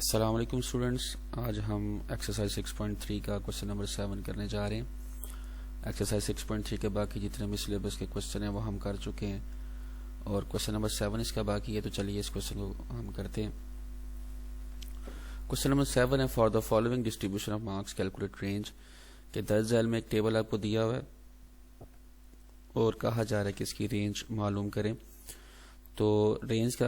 السلام علیکم اسٹوڈنٹس، آج ہم ایکسرسائز 6.3 کا کوشچن نمبر 7 کرنے جا رہے ہیں۔ ایکسرسائز 6.3 کے باقی جتنے بھی سلیبس کے کوشچن ہیں وہ ہم کر چکے ہیں اور کوشچن نمبر 7 اس کا باقی ہے، تو چلیے اس کوشچن کو ہم کرتے ہیں۔ کوشچن نمبر 7 ہے for the following distribution of marks calculate range, کہ درج ذیل میں ایک ٹیبل آپ کو دیا ہوا ہے اور کہا جا رہا ہے کہ اس کی رینج معلوم کریں۔ تو رینج کا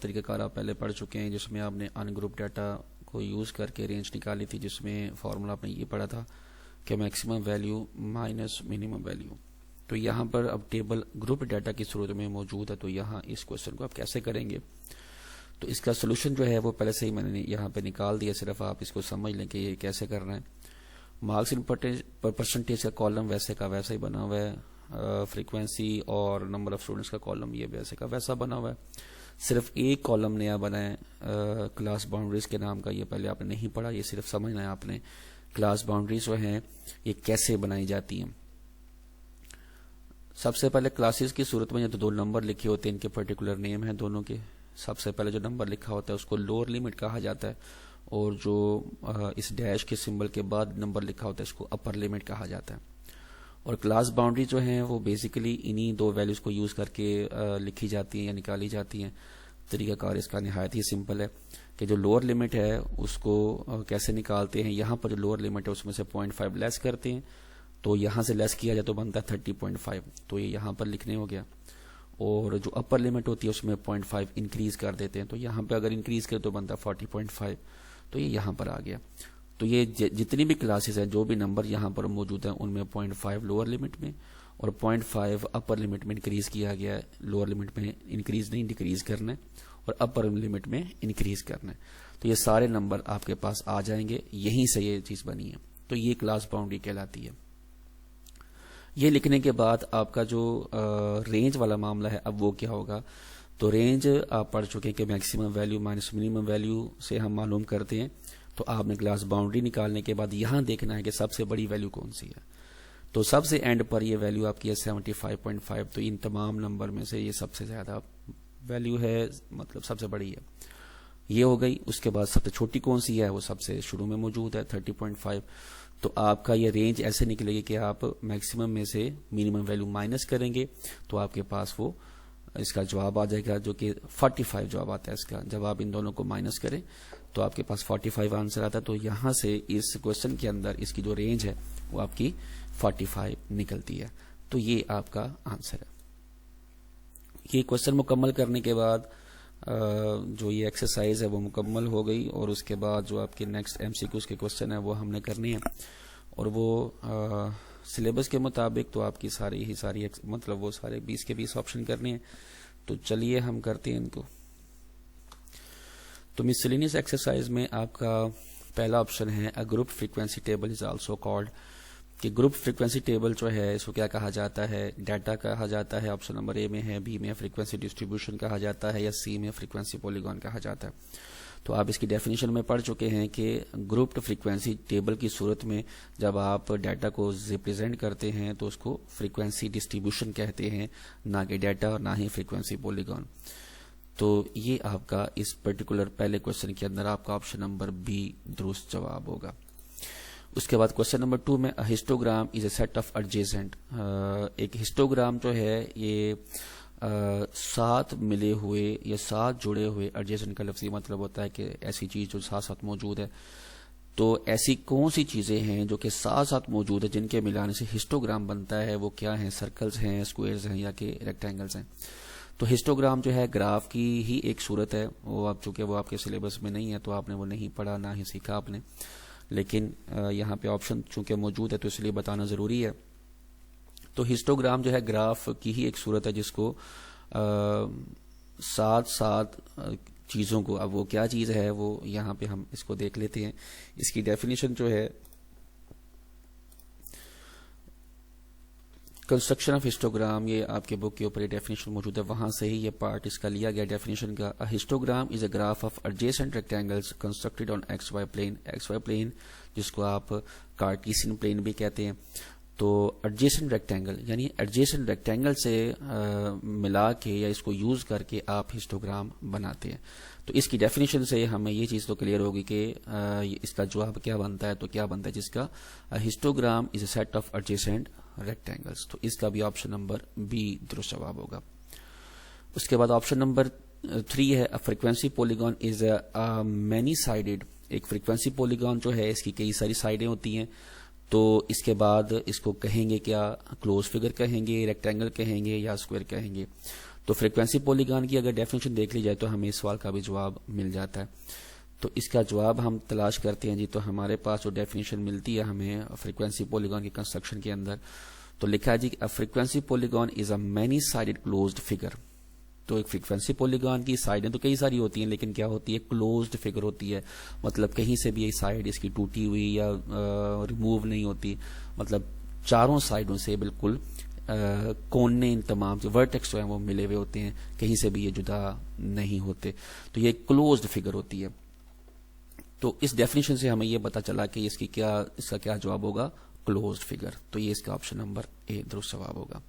طریقہ کار آپ پہلے پڑھ چکے ہیں، جس میں آپ نے ان گروپ ڈیٹا کو یوز کر کے رینج نکالی تھی، جس میں فارمولا آپ نے یہ پڑھا تھا کہ maximum value minus minimum value. تو یہاں پر اب ٹیبل گروپ ڈیٹا کی صورت میں موجود ہے، تو یہاں اس کوشچن کو آپ کیسے کریں گے؟ تو اس کا سولوشن جو ہے وہ پہلے سے ہی میں نے یہاں پہ نکال دیا، صرف آپ اس کو سمجھ لیں کہ یہ کیسے کرنا ہے۔ مارکس ان پرسنٹیج کا کالم ویسے کا ویسا ہی بنا ہوا ہے، فریکوینسی اور نمبر آف اسٹوڈنٹس کا کالم یہ ویسے کا ویسا بنا ہوا ہے، صرف ایک کالم نیا بنا ہے کلاس باؤنڈریز کے نام کا، یہ پہلے آپ نے نہیں پڑھا، یہ صرف سمجھنا ہے آپ نے کلاس باؤنڈریز جو ہیں یہ کیسے بنائی جاتی ہیں۔ سب سے پہلے کلاسز کی صورت میں جو دو نمبر لکھے ہوتے ہیں، ان کے پرٹیکولر نیم ہیں دونوں کے، سب سے پہلے جو نمبر لکھا ہوتا ہے اس کو لوور لمٹ کہا جاتا ہے، اور جو اس ڈیش کے سمبل کے بعد نمبر لکھا ہوتا ہے اس کو اپر لمٹ کہا جاتا ہے۔ اور کلاس باؤنڈری جو ہیں وہ بیسیکلی انہی دو ویلیوز کو یوز کر کے لکھی جاتی ہیں یا نکالی جاتی ہیں۔ طریقہ کار اس کا نہایت ہی سمپل ہے کہ جو لوور لمٹ ہے اس کو کیسے نکالتے ہیں۔ یہاں پر جو لوور لمٹ ہے اس میں سے 0.5 لیس کرتے ہیں، تو یہاں سے لیس کیا جائے تو بنتا ہے 30.5، تو یہ یہاں پر لکھنے ہو گیا۔ اور جو اپر لمٹ ہوتی ہے اس میں 0.5 انکریز کر دیتے ہیں، تو یہاں پہ اگر انکریز کرے تو بنتا ہے 40.5، تو یہ یہاں پر آ گیا۔ تو یہ جتنی بھی کلاسز ہیں، جو بھی نمبر یہاں پر موجود ہیں، ان میں 0.5 لوور لمٹ میں اور 0.5 اپر لمٹ میں انکریز کیا گیا ہے۔ لوور لمٹ میں انکریز نہیں ڈیکریز کرنا ہے، اور اپر لمٹ میں انکریز کرنا ہے، تو یہ سارے نمبر آپ کے پاس آ جائیں گے، یہیں سے یہ چیز بنی ہے، تو یہ کلاس باؤنڈری کہلاتی ہے۔ یہ لکھنے کے بعد آپ کا جو رینج والا معاملہ ہے، اب وہ کیا ہوگا؟ تو رینج آپ پڑھ چکے کہ maximum value minus minimum value سے ہم معلوم کرتے ہیں۔ تو آپ نے کلاس باؤنڈری نکالنے کے بعد یہاں دیکھنا ہے کہ سب سے بڑی ویلیو کون سی ہے، تو سب سے اینڈ پر یہ ویلیو آپ کی ہے 75.5، تو ان تمام نمبر میں سے یہ سب سے زیادہ ویلیو ہے، مطلب سب سے بڑی ہے، یہ ہو گئی۔ اس کے بعد سب سے چھوٹی کون سی ہے؟ وہ سب سے شروع میں موجود ہے 30.5۔ تو آپ کا یہ رینج ایسے نکلے گی کہ آپ میکسیمم میں سے منیمم ویلیو مائنس کریں گے، تو آپ کے پاس وہ اس کا جواب آ جائے گا، جو کہ 45 جواب آتا ہے اس کا۔ جب آپ ان دونوں کو مائنس کریں تو آپ کے پاس 45 آنسر آتا ہے، تو یہاں سے اس کوشچن کے اندر اس کی جو رینج ہے وہ آپ کی 45 نکلتی ہے، تو یہ آپ کا آنسر ہے۔ یہ کوشچن مکمل کرنے کے بعد جو یہ ایکسرسائز ہے وہ مکمل ہو گئی، اور اس کے بعد جو آپ کے نیکسٹ MCQs کے کوشچن ہیں وہ ہم نے کرنے ہیں، اور وہ سلیبس کے مطابق تو آپ کی ساری مطلب وہ سارے 20 کے 20 آپشن کرنے ہیں، تو چلیے ہم کرتے ہیں ان کو۔ تو مسلینیس ایکسرسائز میں آپ کا پہلا آپشن ہے a group frequency table is also called, کہ گروپ فریکوینسی ٹیبل جو ہے اس کو کیا کہا جاتا ہے؟ ڈیٹا کہا جاتا ہے، آپشن نمبر اے میں ہے، بی میں فریکوینسی ڈسٹریبیوشن کہا جاتا ہے، یا سی میں فریکوینسی پولیگون کہا جاتا ہے۔ تو آپ اس کی ڈیفینیشن میں پڑھ چکے ہیں کہ گروپڈ فریکوینسی ٹیبل کی صورت میں جب آپ ڈیٹا کو ریپرزینٹ کرتے ہیں تو اس کو فریکوینسی ڈسٹریبیوشن کہتے ہیں، نہ کہ ڈیٹا اور نہ ہی فریکوینسی پولیگون۔ تو یہ آپ کا اس پرٹیکولر پہلے کوشچن کے اندر آپ کا آپشن نمبر بی درست جواب ہوگا۔ اس کے بعد کوشچن نمبر 2 میں histogram is a set of adjacent, ایک ہسٹوگرام جو ہے یہ ساتھ ملے ہوئے یا ساتھ جڑے ہوئے، ایڈجیسنٹ کا لفظی مطلب ہوتا ہے کہ ایسی چیز جو ساتھ ساتھ موجود ہے۔ تو ایسی کون سی چیزیں ہیں جو کہ ساتھ ساتھ موجود ہے جن کے ملانے سے ہسٹوگرام بنتا ہے؟ وہ کیا ہیں؟ سرکلز ہیں، اسکوئرز ہیں، یا کہ ریکٹینگلز ہیں؟ تو ہسٹوگرام جو ہے گراف کی ہی ایک صورت ہے، وہ آپ چونکہ وہ آپ کے سلیبس میں نہیں ہے تو آپ نے وہ نہیں پڑھا، نہ ہی سیکھا آپ نے، لیکن یہاں پہ آپشن چونکہ موجود ہے تو اس لیے بتانا ضروری ہے۔ تو ہسٹوگرام جو ہے گراف کی ہی ایک صورت ہے جس کو ساتھ ساتھ چیزوں کو، اب وہ کیا چیز ہے وہ یہاں پہ ہم اس کو دیکھ لیتے ہیں۔ اس کی ڈیفینیشن جو ہے کنسٹرکشن آف ہسٹوگرام، یہ آپ کے بک کے اوپر یہ ڈیفینیشن موجود ہے، وہاں سے ہی یہ پارٹ اس کا لیا گیا ڈیفینیشن کا۔ Histogram is a graph of adjacent rectangles constructed on X Y plane, X Y plane جس کو آپ کارٹیسین پلین بھی کہتے ہیں۔ تو ایڈجیسنٹ ریکٹینگل یعنی ایڈجیسنٹ ریکٹینگل سے ملا کے یا اس کو یوز کر کے آپ ہسٹوگرام بناتے ہیں۔ تو اس کی ڈیفینیشن سے ہمیں یہ چیز تو کلیئر ہوگی کہ اس کا جواب کیا بنتا ہے. تو کیا بنتا ہے جس کا histogram is a set of adjacent rectangles. تو اس کا بھی آپشن نمبر بی درست جواب ہوگا. اس کے بعد آپشن نمبر 3 ہے فریکوینسی پولیگون از اے مینی سائیڈڈ. ایک فریکوینسی پولیگون جو ہے اس کی کئی ساری سائڈیں ہوتی ہیں. تو اس کے بعد اس کو کہیں گے کیا, کلوز فگر کہیں گے, ریکٹینگل کہیں گے یا اسکوائر کہیں گے. تو فریکوینسی پولیگون کی اگر ڈیفینیشن دیکھ لی جائے تو ہمیں اس سوال کا بھی جواب مل جاتا ہے. تو اس کا جواب ہم تلاش کرتے ہیں جی. تو ہمارے پاس جو ڈیفینیشن ملتی ہے ہمیں فریکوینسی پولیگون کی کنسٹرکشن کے اندر, تو لکھا ہے جی فریکوینسی پولیگون از اے مینی سائڈڈ کلوزڈ فگر. تو ایک فریکوینسی پولیگون کی سائڈیں تو کئی ساری ہوتی ہیں لیکن کیا ہوتی ہے, کلوزڈ فگر ہوتی ہے. مطلب کہیں سے بھی یہ سائڈ اس کی ٹوٹی ہوئی یا ریموو نہیں ہوتی, مطلب چاروں سائڈوں سے بالکل کونے ان تمام جو ورٹیکس جو ہیں وہ ملے ہوئے ہوتے ہیں, کہیں سے بھی یہ جدا نہیں ہوتے. تو یہ کلوزڈ فگر ہوتی ہے. تو اس ڈیفینیشن سے ہمیں یہ پتا چلا کہ اس کا کیا جواب ہوگا, کلوزڈ فگر. تو یہ اس کا آپشن نمبر اے درست جواب ہوگا.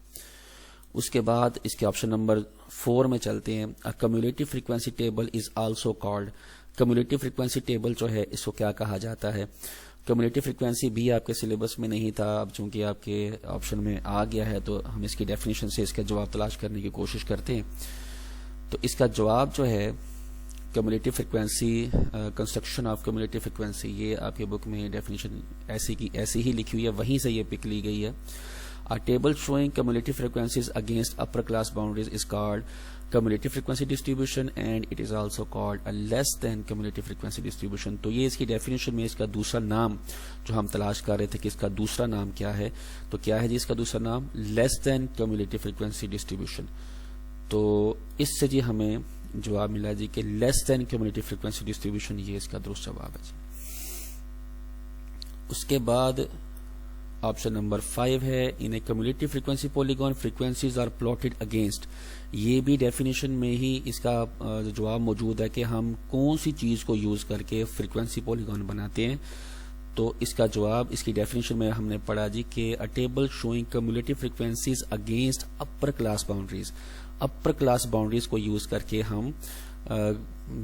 اس کے بعد اس کے آپشن نمبر 4 میں چلتے ہیں. Cumulative frequency table is also called. Cumulative frequency table جو ہے اس کو کیا کہا جاتا ہے. کمیولیٹو فریکوینسی بھی آپ کے سلیبس میں نہیں تھا, اب چونکہ آپ کے آپشن میں آ گیا ہے تو ہم اس کی ڈیفینیشن سے اس کا جواب تلاش کرنے کی کوشش کرتے ہیں. تو اس کا جواب جو ہے cumulative frequency, construction of cumulative frequency, یہ آپ کے بک میں ڈیفینیشن ایسی ہی لکھی ہوئی ہے, وہیں سے یہ پک لی گئی ہے. A table showing cumulative frequencies against upper class boundaries is called cumulative frequency distribution and it is also called a less than cumulative frequency distribution. تو یہ اس کی ڈیفینیشن میں اس کا دوسرا نام جو ہم تلاش کر رہے تھے کہ اس کا دوسرا نام کیا ہے, تو کیا ہے جی اس کا دوسرا نام لیس دین cumulative frequency distribution. تو اس سے جی ہمیں جواب ملا جی کہ لیس دین cumulative frequency distribution, یہ اس کا درست جواب ہے جی. اس کے بعد آپشن نمبر 5 ہے in a cumulative frequency polygon frequencies are plotted against. یہ بھی ڈیفینیشن میں ہی اس کا جواب موجود ہے کہ ہم کون سی چیز کو یوز کر کے فریکوینسی پولیگون بناتے ہیں. تو اس کا جواب اس کی ڈیفینیشن میں ہم نے پڑھا جی کہ a table شوئنگ cumulative frequencies against upper class boundaries. Upper class boundaries کو یوز کر کے ہم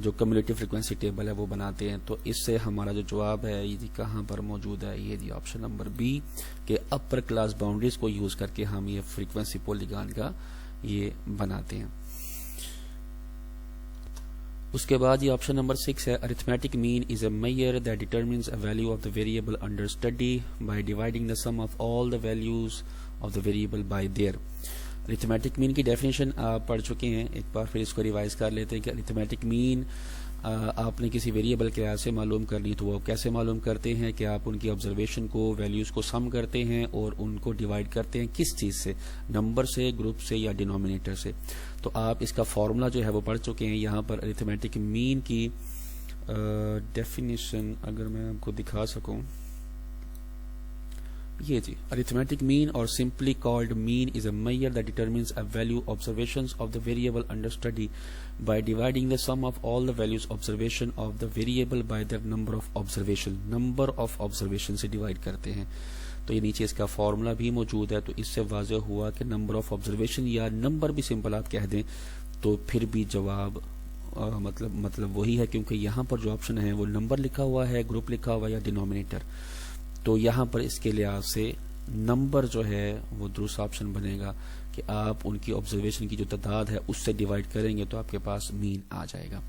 جو کمیولیٹو فریکوینسی ٹیبل ہے وہ بناتے ہیں. تو اس سے ہمارا جو جواب ہے یہ جی کہاں پر موجود ہے, یہ جی آپشن نمبر بی کہ اپر کلاس باؤنڈریز کو یوز کر کے ہم یہ فریکوینسی پولیگون کا یہ بناتے ہیں. اس کے بعد یہ آپشن نمبر 6 ہے arithmetic mean is a measure that determines a value of the variable under study by dividing the sum of all the values of the variable by their. Arithmetic mean کی definition آپ پڑھ چکے ہیں, ایک بار پھر اس کو revise کر لیتے ہیں کہ ارتھمیٹک مین آپ نے کسی ویریبل کے لحاظ سے معلوم کرنی, تو وہ کیسے معلوم کرتے ہیں کہ آپ ان کی آبزرویشن کو, ویلیوز کو سم کرتے ہیں اور ان کو ڈیوائڈ کرتے ہیں کس چیز سے, نمبر سے, گروپ سے یا ڈینومینیٹر سے. تو آپ اس کا فارمولا جو ہے وہ پڑھ چکے ہیں. یہاں پر ارتھمیٹک مین کی ڈیفینیشن اگر میں آپ کو دکھا سکوں, یہ جی arithmetic mean or simply called mean is a measure that determines a value observations of the variable under study by dividing the sum of all the values observation of the variable by their number of observation سے divide کرتے ہیں. تو یہ نیچے اس کا formula بھی موجود ہے. تو اس سے واضح ہوا کہ نمبر آف آبزرویشن یا نمبر بھی سمپل آپ کہہ دیں تو پھر بھی جواب مطلب وہی ہے, کیونکہ یہاں پر جو آپشن ہے وہ نمبر لکھا ہوا ہے, گروپ لکھا ہوا ہے یا ڈینومینیٹر. تو یہاں پر اس کے لحاظ سے نمبر جو ہے وہ درست آپشن بنے گا کہ آپ ان کی آبزرویشن کی جو تعداد ہے اس سے ڈیوائڈ کریں گے تو آپ کے پاس مین آ جائے گا.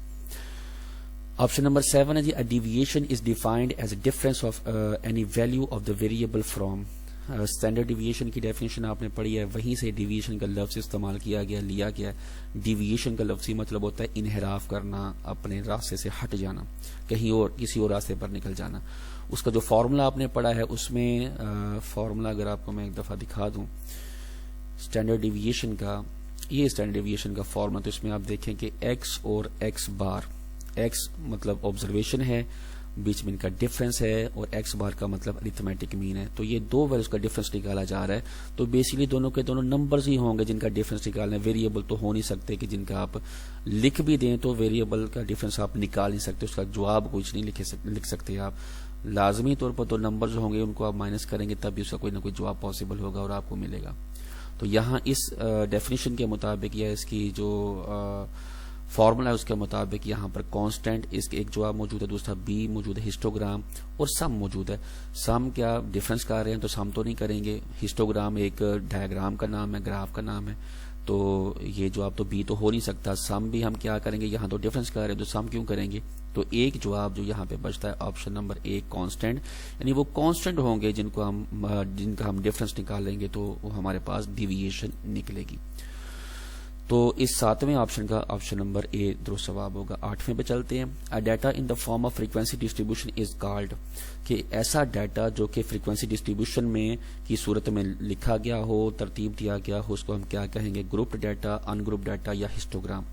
آپشن نمبر 7 ہے جی a deviation is defined as a difference of any value of the variable from. Standard deviation کی ڈیفینیشن آپ نے پڑھی ہے, وہیں سے ڈیویشن کا لفظ استعمال کیا گیا, لیا گیا. ڈیویشن کا لفظی مطلب ہوتا ہے انحراف کرنا, اپنے راستے سے ہٹ جانا, کہیں اور کسی اور راستے پر نکل جانا. اس کا جو فارمولا آپ نے پڑھا ہے اس میں فارمولا اگر آپ کو میں ایک دفعہ دکھا دوں اسٹینڈرڈ ڈیویشن کا, یہ اسٹینڈرڈ ڈیویشن کا فارمولا. تو اس میں آپ دیکھیں کہ ایکس اور ایکس بار, ایکس مطلب آبزرویشن ہے, بیچ میں ان کا ڈفرینس ہے, اور ایکس بار کا مطلب ارتھمیٹک مین ہے. تو یہ دو ویلیوز کا ڈفرینس نکالا جا رہا ہے. تو بیسیکلی دونوں کے دونوں نمبرز ہی ہوں گے جن کا ڈفرینس نکالنا ہے. ویریبل تو ہو نہیں سکتے کہ جن کا آپ لکھ بھی دیں تو ویریبل کا ڈفرینس آپ نکال نہیں سکتے, اس کا جواب کچھ نہیں لکھ سکتے آپ. لازمی طور پر تو نمبرز ہوں گے, ان کو آپ مائنس کریں گے تب بھی اس کا کوئی نہ کوئی جواب پاسبل ہوگا اور آپ کو ملے گا. تو یہاں اس ڈیفینیشن کے مطابق یا اس کی جو فارمولا ہے اس کے مطابق یہاں پر کانسٹنٹ اس کے ایک جواب موجود ہے, دوسرا بی موجود ہے, ہسٹوگرام اور سم موجود ہے. سم کیا ڈفرنس کر رہے ہیں تو سم تو نہیں کریں گے, ہسٹوگرام ایک ڈائیگرام کا نام ہے, گراف کا نام ہے, تو یہ جواب تو بی تو ہو نہیں سکتا. سم بھی ہم کیا کریں گے, یہاں تو ڈفرنس کر رہے ہیں تو سم کیوں کریں گے. تو ایک جواب جو یہاں پہ بچتا ہے آپشن نمبر ایک کانسٹنٹ, یعنی وہ کانسٹنٹ ہوں گے جن کا ہم ڈفرنس نکالیں گے تو وہ ہمارے پاس ڈیویشن نکلے گی. تو اس 7ویں آپشن کا آپشن نمبر اے درست جواب ہوگا. 8ویں پہ چلتے ہیں. A data in the form of frequency distribution is called, کہ ایسا ڈیٹا جو کہ فریکوینسی ڈسٹریبیوشن میں کی صورت میں لکھا گیا ہو, ترتیب دیا گیا ہو, اس کو ہم کیا کہیں گے, گروپ ڈیٹا, ان گروپ ڈیٹا یا ہسٹوگرام.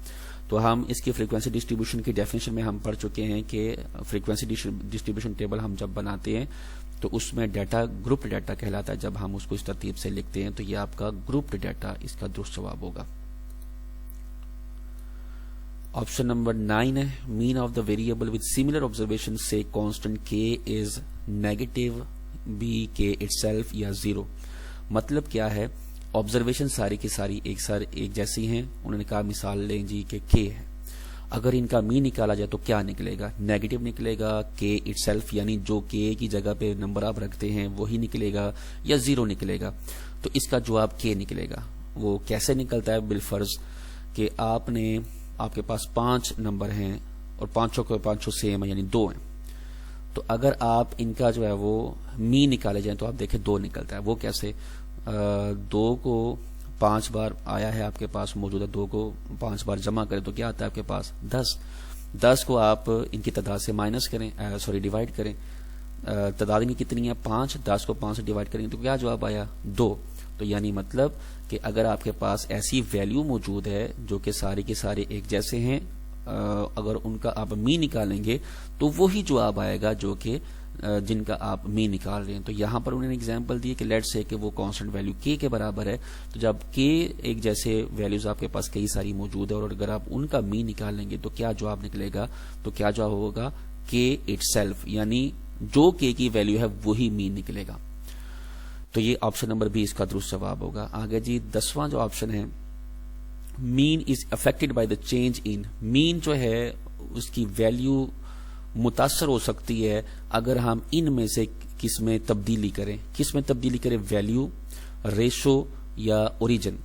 تو ہم اس کی فریکوینسی ڈسٹریبیوشن کی ڈیفینیشن میں ہم پڑھ چکے ہیں کہ فریکوینسی ڈسٹریبیوشن ٹیبل ہم جب بناتے ہیں تو اس میں ڈیٹا گروپ ڈیٹا کہلاتا ہے. جب ہم اس کو اس ترتیب سے لکھتے ہیں تو یہ آپ کا گروپ ڈیٹا اس کا درست جواب ہوگا. آپشن نمبر 9 ہے. Mean of the variable with similar observation سے constant K is negative be K itself یا 0. مطلب کیا ہے, آبزرویشن ساری کی ساری ایک جیسی ہیں. انہوں نے کہا مثال لیں جی کہ کے ہے, اگر ان کا مین نکالا جائے تو کیا نکلے گا, نیگیٹو نکلے گا, کے اٹ سیلف یعنی جو کے کی جگہ پہ نمبر آپ رکھتے ہیں وہی نکلے گا, یا 0 نکلے گا. تو اس کا جواب کے نکلے گا. وہ کیسے نکلتا ہے, بالفرض کہ آپ کے پاس 5 نمبر ہیں اور پانچوں سیم ہیں یعنی 2 ہیں. تو اگر آپ ان کا جو ہے وہ مین نکالے جائیں تو آپ دیکھیں 2 نکلتا ہے. وہ کیسے, 2 کو 5 بار آیا ہے آپ کے پاس موجود ہے, 2 کو 5 بار جمع کریں تو کیا آتا ہے آپ کے پاس 10. 10 کو آپ ان کی تعداد سے مائنس کریں, ڈیوائڈ کریں. تعداد ان کی کتنی ہے 5, 10 کو 5 سے ڈیوائڈ کریں تو کیا جواب آیا 2. تو یعنی مطلب کہ اگر آپ کے پاس ایسی ویلیو موجود ہے جو کہ سارے کے سارے ایک جیسے ہیں, اگر ان کا آپ مین نکالیں گے تو وہی جواب آئے گا جو کہ جن کا آپ مین نکال رہے ہیں. تو یہاں پر انہوں نے ایگزامپل دی کہ لیٹ سے کہ وہ کانسٹنٹ ویلیو کے برابر ہے, تو جب کے ایک جیسے ویلیوز آپ کے پاس کئی ساری موجود ہے اور اگر آپ ان کا مین نکال لیں گے تو کیا جواب نکلے گا, تو کیا جواب ہوگا کے اٹ سیلف, یعنی جو کے کی ویلیو ہے وہی مین نکلے گا. تو یہ آپشن نمبر بی اس کا درست جواب ہوگا. آگے جی 10واں جو آپشن ہے, mean is affected by the change in. Mean جو ہے اس کی ویلیو متاثر ہو سکتی ہے اگر ہم ان میں سے کس میں تبدیلی کریں. کس میں تبدیلی کریں, ویلیو, ریشو یا اوریجن.